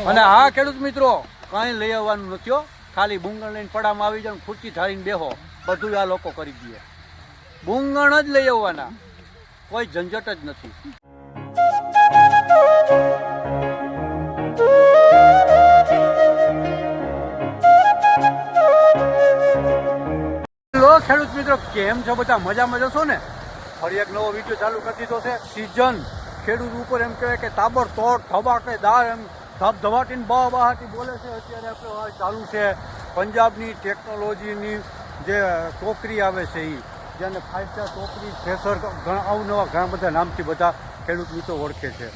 અને હા ખેડૂત મિત્રો, કંઈ લઈ આવવાનું નથી હો. ખાલી બુંગણ લઈને પડામાં આવી જાવ, ખુરશી ધારીને બેહો, બધું આ લોકો કરી દે. બુંગણ જ લઈ આવવાના, કોઈ ઝંઝટ જ નથી. હેલો ખેડૂત મિત્રો, કેમ છો બધા? મજામાં જશો ને? ફરી એક નવો વિડીયો ચાલુ કરી દીધો છે. સિઝન ખેડૂત ઉપર એમ કહેવાય કે તાબડતોડ ધબાકેદાર એમ ધબધબાટીને બહાટી બોલે છે. અત્યારે આપણે ચાલુ છે પંજાબની ટેકનોલોજીની જે ટોકરી આવે છે, એ જેને 5 સ્ટાર ટોકરી, થ્રેસર, અવનવા ઘણા બધા નામથી બધા ખેડૂત મિત્રો ઓળખે છે.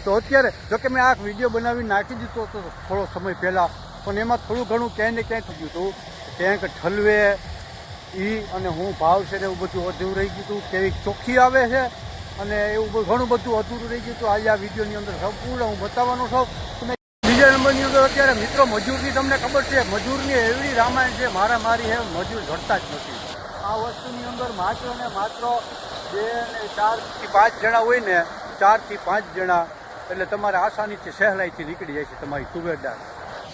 તો અત્યારે જોકે મેં આ વિડીયો બનાવી નાખી દીધો હતો થોડો સમય પહેલાં, પણ એમાં થોડું ઘણું ક્યાંય ને ક્યાંય થઈ ગયું હતું. ટેન્ક ઠલવે અને હું ભાવ છે ને એવું બધું અધૂરું રહી ગયું હતું. કેવી ચોખ્ખી આવે છે અને એવું ઘણું બધું અધૂરું રહી ગયું હતું. આજે આ વિડીયોની અંદર સંપૂર્ણ હું બતાવવાનો છું. બીજા નંબરની અંદર અત્યારે મિત્રો મજૂરની તમને ખબર છે, મજૂરની એવડી રામાયણ છે, મારામારી છે, મજૂર ઘટતા જ નથી. આ વસ્તુની અંદર માત્ર ને માત્ર 2 ને 4 થી 5 જણા હોય ને, 4 થી 5 જણા એટલે તમારે આસાનીથી સહેલાઈથી નીકળી જાય છે તમારી તુવેર દાળ.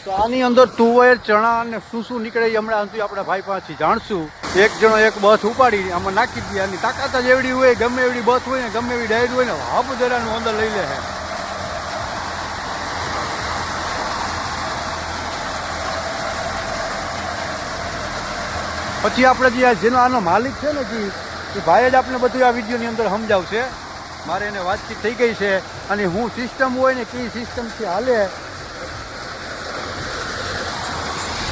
તો આની અંદર તુવેર, ચણા અને શું નીકળે એ હમણાં આપણે ભાઈ પાસેથી જાણશું. એક જણો એક બસ ઉપાડી આમાં નાખી દે. આની તાકાત જ એવડી હોય, ગમે એવડી બસ હોય ને, ગમે એવી ડાયર હોય ને, હાબુદરાનું અંદર લઈ લે છે. પછી આપણે જે જેનો આનો માલિક છે ને, એ ભાઈ જ આપણે બધું આ વિડીયોની અંદર સમજાવશે. મારે એને વાતચીત થઈ ગઈ છે અને હું સિસ્ટમ હોય ને કઈ સિસ્ટમથી હાલે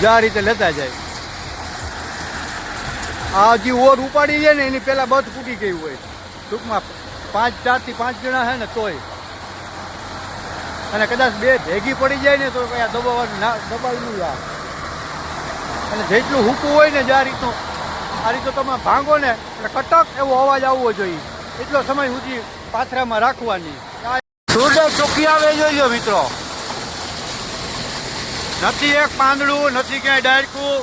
જે આ રીતે લેતા જાય. આ જે ઓર ઉપાડી જાય ને એની પહેલાં બસ ફૂટી ગઈ હોય. ટૂંકમાં 4 થી 5 જણા છે ને તોય, અને કદાચ 2 ભેગી પડી જાય ને તો કયા દબાવી આ. અને જેટલું હૂકું હોય ને, આ રીતનું તમે ભાંગો ને એટલે કટક એવો અવાજ આવવો જોઈએ. એટલો સમય સુધી પાથરામાં રાખવાની. સુરદાર ચોખ્ખી આવે જોઈજો મિત્રો. નથી એક પાંદડું, નથી ક્યાંય ડાયરકું,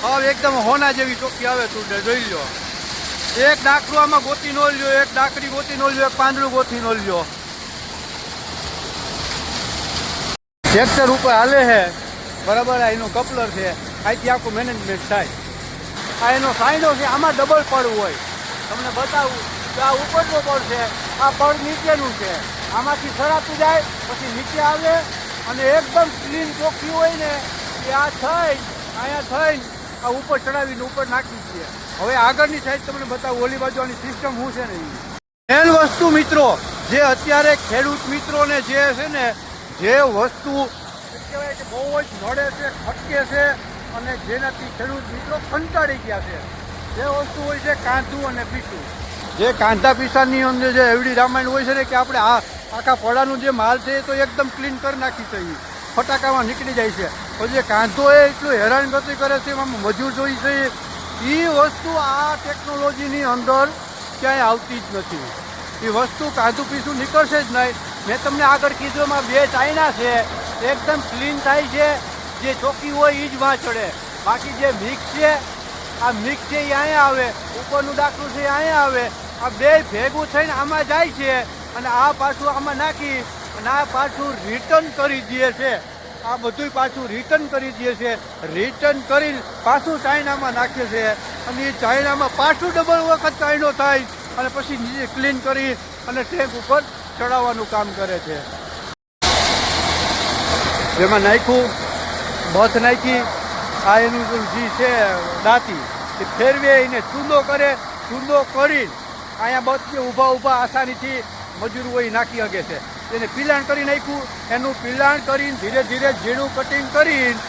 હવે એકદમ હોના જેવી ચોખ્ખી આવે. સુરદાર જોઈ લો. એક ડાકરું આમાં ગોતી નો લ્યો, એક ડાકરી ગોતી નો લ્યો, એક પાંદડું ગોતી નો લ્યો. ટ્રેક્ટર ઉપર હાલે છે બરાબર. આ એનું કપલર છે, અહીંથી આખું મેનેજમેન્ટ થાય. આ એનો સાઈડો છે, આમાં ડબલ પડ હોય. તમને બતાવું કે આ ઉપરનો પડ છે, આ પડ નીચેનું છે. આમાંથી સરાતું જાય પછી નીચે આવે અને એકદમ ક્લીન ચોખ્ખી હોય ને એ આ થઈ અહીંયા થઈને આ ઉપર ચડાવીને ઉપર નાખી દઈએ. હવે આગળની સાઈડ તમને બતાવું, ઓલી બાજુ આની સિસ્ટમ શું છે ને. મેન વસ્તુ મિત્રો, જે અત્યારે ખેડૂત મિત્રોને જે છે ને, જે વસ્તુ કહેવાય કે બહુ જ નડે છે, ખટકે છે અને જેનાથી ખેડૂત મિત્રો કંટાળી ગયા છે, જે વસ્તુ હોય છે કાંધું અને પીસું. જે કાંધા પીસાની અંદર જે એવડી રામાયણ હોય છે ને કે આપણે આખા પડાનું જે માલ છે એ તો એકદમ ક્લીન કરી નાખી છે, ફટાકામાં નીકળી જાય છે. પછી જે કાંધો એ એટલું હેરાનગતિ કરે છે, એમાં મજૂર જોઈ છે, એ વસ્તુ આ ટેકનોલોજીની અંદર ક્યાંય આવતી જ નથી. એ વસ્તુ કાંધું પીસું નીકળશે જ નહીં. મેં તમને આગળ કીધું એમાં 2 ચાઇના છે, એકદમ ક્લીન થાય છે. જે ચોખ્ખી હોય એ જ વાં ચડે. બાકી જે મિક્સ છે, આ મિક્સ છે એ અહીંયા આવે, ઉપરનું ડાકરું છે એ અહીંયા આવે. આ 2 ભેગું થઈને આમાં જાય છે અને આ પાછું આમાં નાખી અને આ પાછું રિટર્ન કરી દે છે. આ બધું પાછું રિટર્ન કરી દે છે. રિટર્ન કરીને પાછું ચાઇનામાં નાખે છે અને એ ચાઇનામાં પાછું ડબલ વખત ચાઇનો થાય અને પછી નીચે ક્લીન કરી અને ટેન્ક ઉપર ચડાવવાનું કામ કરે છે. એમાં નાખ્યું, બથ નાખી, આ એનું જે છે દાંતી એ ફેરવે, એને ચૂંદો કરે. ચૂંદો કરી અહીંયા બથને ઊભા આસાનીથી મજૂર હોય નાખી શકે છે. એને પિલાણ કરી નાખ્યું. એનું પિલાણ કરીને ધીરે ધીરે ઝીણું કટિંગ કરીને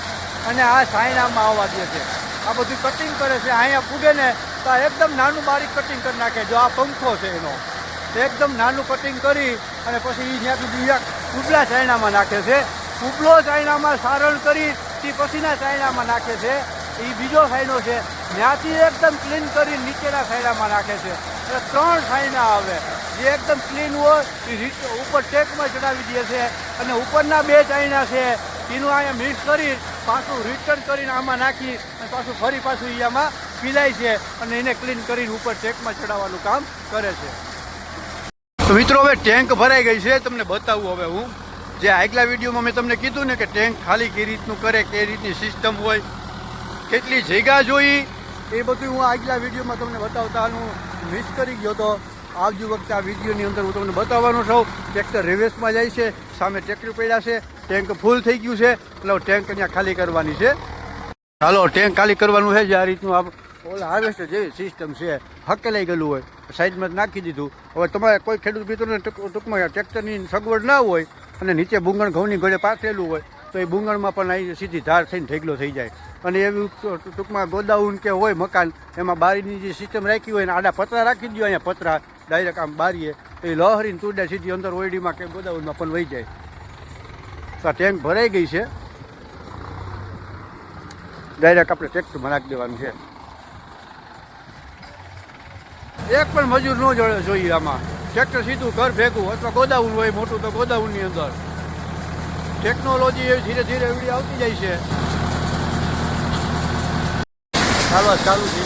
અને આ સાયણામાં આવવા દે છે. આ બધું કટિંગ કરે છે. અહીંયા પૂગે ને તો એકદમ નાનું બારીક કટિંગ કરી નાખે. જો આ પંખો છે એનો, એકદમ નાનું કટિંગ કરી અને પછી એ જ્યાં સુધી ઉપલા ચાઇનામાં નાખે છે. ઉપલો ચાઇનામાં સારણ કરી તે પછીના ચાઇનામાં નાખે છે. એ બીજો સાઈનો છે, ત્યાંથી એકદમ ક્લીન કરી નીચેના સાઈડામાં નાખે છે. એટલે 3 સાઈના આવે. જે એકદમ ક્લીન હોય એ ઉપર ટેકમાં ચડાવી દે છે અને ઉપરના 2 ચાઇના છે એનું અહીંયા મિક્સ કરી પાછું રિટર્ન કરીને આમાં નાખી અને પાછું ફરી પાછું એ આમાં પીલાય છે અને એને ક્લીન કરીને ઉપર ટેકમાં ચડાવવાનું કામ કરે છે. તો મિત્રો હવે ટેન્ક ભરાઈ ગઈ છે, તમને બતાવું હવે હું. જે આગલા વિડીયોમાં મેં તમને કીધું ને કે ટેન્ક ખાલી કઈ રીતનું કરે, કઈ રીતની સિસ્ટમ હોય, કેટલી જગ્યા જોઈ, એ બધું હું આગલા વિડીયોમાં તમને બતાવતા હું મિસ કરી ગયો તો આવતી વખતે આ વિડીયોની અંદર હું તમને બતાવવાનો છું. ટ્રેક્ટર રિવર્સમાં જાય છે, સામે ટ્રેક્ટર પડ્યા છે, ટેન્ક ફૂલ થઈ ગયું છે, એટલે ટેન્ક અહીંયા ખાલી કરવાની છે. ચાલો ટેન્ક ખાલી કરવાનું છે. જે આ રીતનું ઓલા હાર્વેસ્ટર જેવી સિસ્ટમ છે, હકેલાઈ ગયેલું હોય સાઈડમાં નાખી દીધું. હવે તમારે કોઈ ખેડૂત મિત્રોને ટૂંકમાં ટ્રેક્ટરની સગવડ ના હોય અને નીચે બુંગણ ઘઉંની ઘોડે પાથરેલું હોય તો એ બુંગણમાં પણ અહીં સીધી ધાર થઈને ઢેગલો થઈ જાય. અને એવું ટૂંકમાં ગોદાઉન કે હોય મકાન, એમાં બારીની જે સિસ્ટમ રાખી હોય ને આડા પતરા રાખી દો, અહીંયા પતરા ડાયરેક્ટ આમ બારીએ એ લહરીને તુડા સીધી અંદર ઓયડીમાં કે ગોદાઉનમાં પણ વહી જાય. તો આ ટેન્ક ભરાઈ ગઈ છે, ડાયરેક્ટ આપણે ટ્રેક્ટરમાં નાખી દેવાનું છે. એક પણ મજૂર ન જોઈએ આમાં. ટ્રેક્ટર સીધું ઘર ભેગું, અથવા ગોદાઉન હોય મોટું તો ગોદાઉનની અંદર. ટેકનોલોજી એવી ધીરે ધીરે એવડી આવતી જાય છે. ચાલો ચાલુ છે.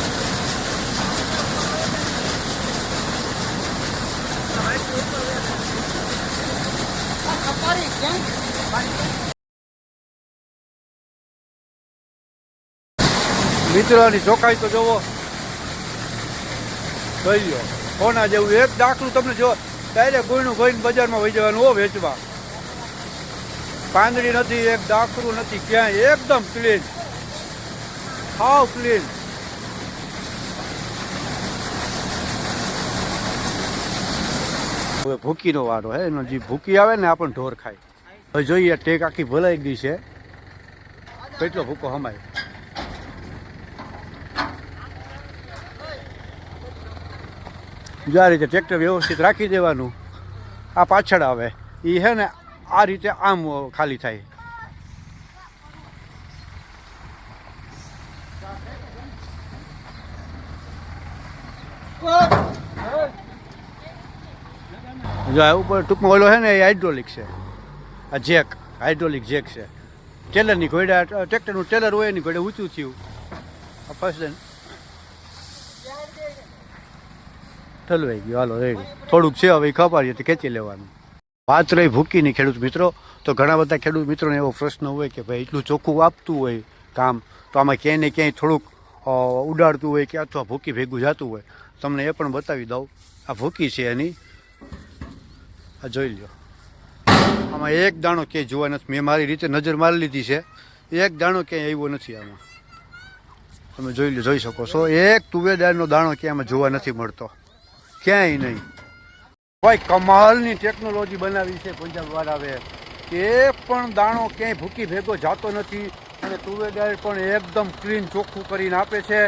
મિત્રોની ચોખ્ખાઈ તો જોવો, જોઈ લો કોના જેવું. એક દાખલું તમને જો ડાયરેક્ટ ગોળનું ગોઈને બજારમાં વહી જવાનું હો વેચવા. પાંદડી નથી, એક દાખલું નથી ક્યાંય, એકદમ ક્લીન, હાવ ક્લીન. હવે ભૂકીનો વારો હે, એનો જે ભૂકી આવે ને આપણને ઢોર ખાય. હવે જોઈએ ટેક આખી ભલાઈ ગઈ છે, કેટલો ભૂકો હમાય. જો આ રીતે ટ્રેક્ટર વ્યવસ્થિત રાખી દેવાનું. આ પાછળ આવે એ છે ને આ રીતે આમ ખાલી થાય. જો આ ઉપર ટૂંકમાં ઓલો છે ને એ હાઇડ્રોલિક છે. આ જેક હાઇડ્રોલિક જેક છે. ટેલરની ઘોડા, ટ્રેક્ટરનું ટેલર હોય એની ઘોડે ઊંચું થયું. ફર્સ્ટ ઠલવાઈ ગયું. હાલો રેડી, થોડુંક છે હવે ખપાડીએ તો ખેંચી લેવાનું. વાત રહી ભૂકીની ખેડૂત મિત્રો, તો ઘણા બધા ખેડૂત મિત્રોને એવો પ્રશ્ન હોય કે ભાઈ એટલું ચોખ્ખું આપતું હોય કામ, તો આમાં ક્યાંય ને ક્યાંય થોડુંક ઉડાડતું હોય કે અથવા ભૂકી ભેગું જતું હોય. તમને એ પણ બતાવી દઉં. આ ભૂકી છે એની, આ જોઈ લો. આમાં એક દાણો ક્યાંય જોવા નથી. મેં મારી રીતે નજર મારી લીધી છે, એક દાણો ક્યાંય આવ્યો નથી આમાં. તમે જોઈ લો, જોઈ શકો છો. એક તુવેરદારનો દાણો ક્યાંય આમાં જોવા નથી મળતો, ક્યાંય નહીં. ભાઈ કમાલની ટેકનોલોજી બનાવી છે પંજાબવાળાએ. એક પણ દાણો ક્યાંય ભૂકી ભેગો જાતો નથી અને તુવેરદાર પણ એકદમ ક્લીન ચોખ્ખું કરીને આપે છે.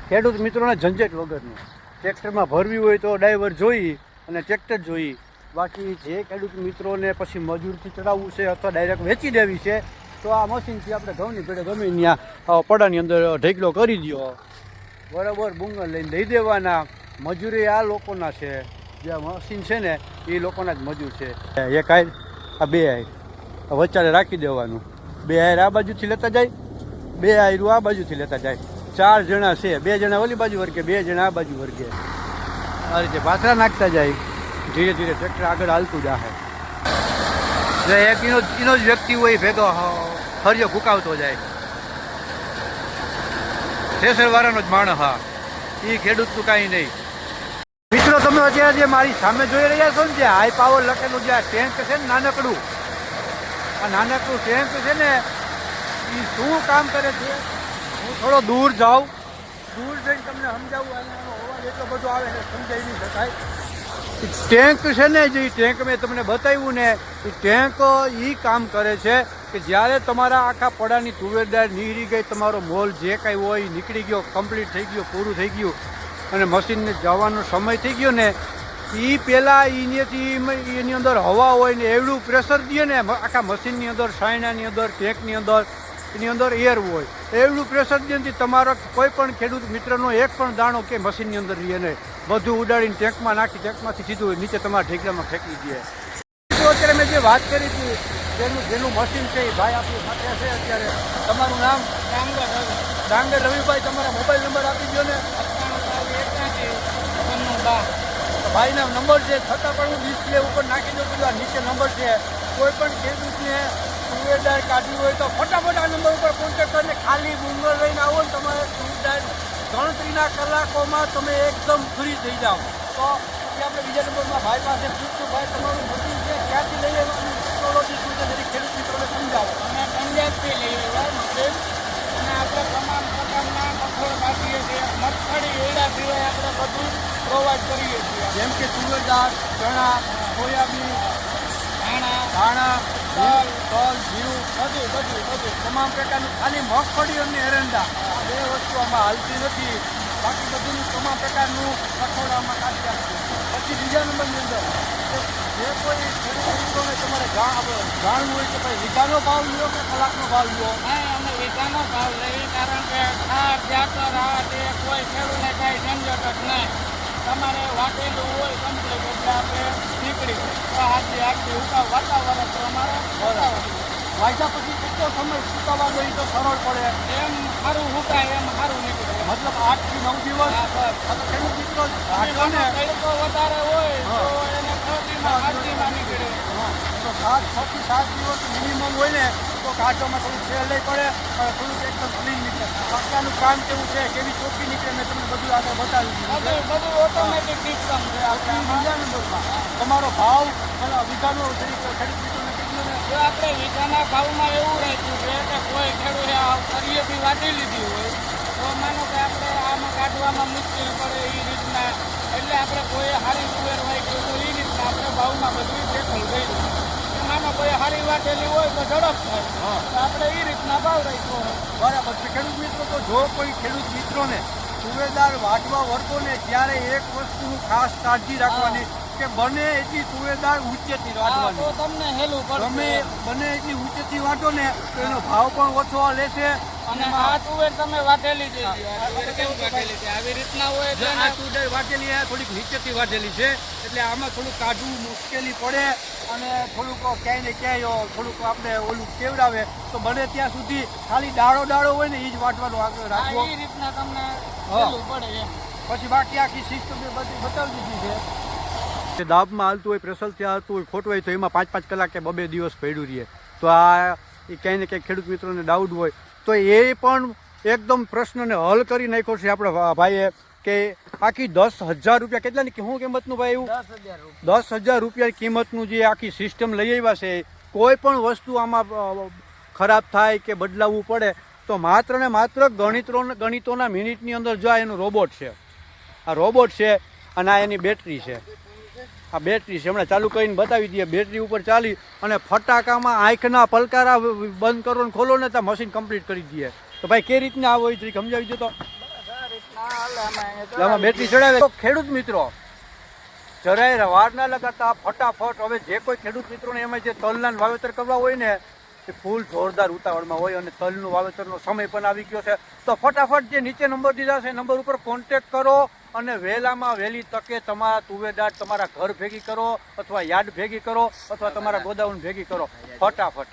ખેડૂત મિત્રોને ઝંઝટ વગરનું. ટ્રેક્ટરમાં ભરવી હોય તો ડ્રાઈવર જોઈ અને ટ્રેક્ટર જોઈ. બાકી જે ખેડૂત મિત્રોને પછી મજૂરથી ચડાવવું છે અથવા ડાયરેક્ટ વેચી દેવી છે તો આ મશીનથી આપણે ઘઉંની પેડે ગમે ત્યાં પડાની અંદર ઢેકલો કરી દો, બરાબર. બુંગર લઈને દઈ દેવાના. મજૂરી આ લોકોના છે, જે મશીન છે ને એ લોકોના જ મજૂર છે. એક આયર, આ બે આયર વચારે રાખી દેવાનું. બે આયર આ બાજુથી લેતા જાય, બે આયરું આ બાજુથી લેતા જાય. 4 જણા છે, 2 જણા ઓલી બાજુ વર્ગે, 2 જણા આ બાજુ વર્ગે. આ રીતે પાથરા નાખતા જાય. ધીરે ધીરે ટ્રેક્ટર આગળ હાલતું જાય. એક એનો જ વ્યક્તિ હોય ભેગો હરિયો ફૂંકાવતો જાય. થ્રેસરવાળાનો જ માણસ. હા, એ ખેડૂતનું કાંઈ નહીં. મિત્રો તમે અત્યારે જે મારી સામે જોઈ રહ્યા છો ને, જે હાઈ પાવર લખેલું જે આ ટેન્ક છે ને નાનકડું, આ નાનકડું ટેન્ક છે ને એ શું કામ કરે છે, હું થોડો દૂર જાઉં, દૂર જઈને તમને સમજાવું. અહીંયાનો અવાજ એટલો બધો આવે છે સમજાવી નહીં શકાય. ટેન્ક છે ને, જે ટેન્ક મેં તમને બતાવ્યું ને, એ ટેન્ક એ કામ કરે છે કે જ્યારે તમારા આખા પડાની તુવેરદાર નીકળી ગઈ, તમારો મોલ જે કાંઈ હોય નીકળી ગયો, કમ્પ્લીટ થઈ ગયો, પૂરું થઈ ગયું અને મશીનને જવાનો સમય થઈ ગયો ને, એ પહેલાં એની અંદર હવા હોય ને એવડું પ્રેશર દે ને આખા મશીનની અંદર, સાયણાની અંદર, ટેન્કની અંદર, એની અંદર એર હોય એવડું પ્રેશર દે તમારો કોઈ પણ ખેડૂત મિત્રનો એક પણ દાણો કે મશીનની અંદર રહે નહીં. બધું ઉડાડીને ટેન્કમાં નાખી, ટેન્કમાંથી સીધું નીચે તમારા ઢેકલામાં ફેંકી દે. તો અત્યારે મેં જે વાત કરી હતી જેનું મશીન છે એ ભાઈ આપણી સાથે છે અત્યારે. તમારું નામ? ડાંગર રવિભાઈ. તમારા મોબાઈલ નંબર આપી દો ને. ભાઈના નંબર છે, છતાં પણ હું ડિસ્પ્લે ઉપર નાખી દઉં છું. નીચે નંબર છે, કોઈ પણ ખેડૂતને તુવેર કાઢવી હોય તો ફટાફટ આ નંબર ઉપર કોન્ટેક્ટ કરીને ખાલી ડુંગર લઈને આવો ને તમારે તુવેર ગણતરીના કલાકોમાં તમે એકદમ ફ્રી થઈ જાઓ. તો આપણે બીજા નંબરમાં ભાઈ પાસે પૂછશું, ભાઈ તમારું મશીન છે ક્યાંથી લઈ આવવાનું, ટેકનોલોજી શું છે દરેક ખેડૂત મિત્રોને સમજાવો. અમે પંજાબથી લઈએ મશીન, અને આપણે તમામ પ્રકારના કઠોળ કાઢીએ છીએ. મગફળી એડા સિવાય આપણે બધું પ્રોવાઈડ કરીએ છીએ, જેમ કે તુવેર દાળ, ચણા, સોયાબીન, ધાણા, તલ, જીરું, બધું તમામ પ્રકારનું. ખાલી મગફળી અને એરંડા આ બે વસ્તુ આમાં હાલતી નથી, બાકી બધું તમામ પ્રકારનું કઠોળ આમાં કાઢી આપશું. પછી બીજા નંબરની અંદર જે કોઈ ખેડૂત મિત્રોને તમારે જાણવું હોય કે ભાઈ વીઘાનો ભાવ લ્યો કે કલાકનો ભાવ લ્યો? હા, અમે વીઘાનો ભાવ લઈએ, કારણ કે ખાદ ખાતર આ તે કોઈ ખેડૂતને કાંઈ ઝંઝટ જ નહીં. તમારે વાટેલું હોય કમ્પ્લીટ એટલે આપણે નીકળી તો આખી વાતાવરણ પ્રમાણે વાયદા પછી કેટલો સમય સુકાવા ગઈ તો સરળ પડે, એમ સારું હુકાય એમ સારું નીકળે. મતલબ 8 થી 9 દિવસ. ખેડૂત મિત્રો તડકો વધારે હોય તો એને 6 થી નીકળે. તો 6 થી 7 દિવસ મિનિમમ હોય ને તો કાઢવામાં થોડું ફેર લઈ પડે, પણ થોડુંક એકદમ ક્લીન નીકળે. પક્કાનું કામ કેવું છે, કેવી ચોખ્ખી નીકળે, મેં તમને બધું આગળ બતાવી દીધું. બધું ઓટોમેટિક સિસ્ટમ છે. આપણે બીજા નંબરમાં તમારો ભાવ વીઘાનો ખેડૂત મિત્રોને કેટલો? જો આપણે વીઘાના ભાવમાં એવું રાખ્યું છે કે કોઈ ખેડૂતે કરિયેથી વાટી લીધી હોય તો માનો કે આપણે આમાં કાઢવામાં મુશ્કેલ પડે એ રીતના, એટલે આપણે કોઈ સારી તુવેર હોય કે તો એ રીતના આપણે ભાવમાં બધું સેટલ કર્યું. માનો કોઈ સારી વાટેલી હોય તો ઝડપ થાય, તો આપણે એ રીતના ભાવ રાખ્યો હોય. બરાબર છે. ખેડૂત મિત્રો, તો જો કોઈ ખેડૂત મિત્રોને તુવેરદાર વાટવા વર્તો ને ત્યારે એક વસ્તુનું ખાસ કાળજી રાખવાની કે બને એટલી તુવેરદાર ઊંચેથી વાટવાની. તો તમને હેલું પડશે. બને એટલી ઊંચેથી વાટો ને તો એનો ભાવ પણ ઓછો લેશે. અને આ તુવેર તમે વાટેલી છે, આવી રીતના હોય છે. આ તુવેર વાટેલી થોડીક નીચેથી વાટેલી છે, એટલે આમાં થોડુંક કાઢવું મુશ્કેલી પડે અને થોડુંક ક્યાંય ને ક્યાંય થોડુંક આપણે ઓલું કેવડાવે તો બને ત્યાં સુધી ખાલી ડાળો હોય ને એ જ વાટવાનો આગળ રાખવો. એ રીતના તમને હેલું પડે એમ. પછી બાકી આખી સિસ્ટમ બધી બતાવી દીધી છે. દાબમાં હાલતું હોય, પ્રેશરથી હાલતું હોય, ખોટું હોય તો એમાં 5-5 કલાક કે 2-2 દિવસ પડ્યું રહીએ. તો આ ક્યાંય ને ક્યાંય ખેડૂત મિત્રોને ડાઉટ હોય તો એ પણ એકદમ પ્રશ્નને હલ કરી નાખ્યો છે આપણા ભાઈએ કે આખી 10,000 રૂપિયા કેટલાની શું કિંમતનું ભાઈ? એવું 10,000 રૂપિયા કિંમતનું જે આખી સિસ્ટમ લઈ આવ્યા છે. કોઈ પણ વસ્તુ આમાં ખરાબ થાય કે બદલાવવું પડે તો માત્ર ને માત્ર ગણિતોના મિનિટની અંદર જો આ એનું રોબોટ છે, આ રોબોટ છે અને આ એની બેટરી છે. આ બેટરી છે, હમણાં ચાલુ કરીને બતાવી દઈએ. બેટરી ઉપર ચાલી અને ફટાકામાં આંખના પલકારા બંધ કરો ને ખોલો ને તો મશીન કમ્પ્લીટ કરી દઈએ. તો ભાઈ કઈ રીતના આવો એ સમજાવી દો. તો આમાં બેટરી ચડાવે તો ખેડૂત મિત્રો જરાય વાર ના લગાડતા ફટાફટ. હવે જે કોઈ ખેડૂત મિત્રોને એમાં જે તલના વાવેતર કરવા હોય ને એ ફૂલ જોરદાર ઉતાવળમાં હોય અને તલનું વાવેતરનો સમય પણ આવી ગયો છે, તો ફટાફટ જે નીચે નંબર દીધા છે નંબર ઉપર કોન્ટેક્ટ કરો અને વહેલામાં વહેલી તકે તમારા તુવેરદાર તમારા ઘર ભેગી કરો અથવા યાર્ડ ભેગી કરો અથવા તમારા ગોદાઉન ભેગી કરો ફટાફટ.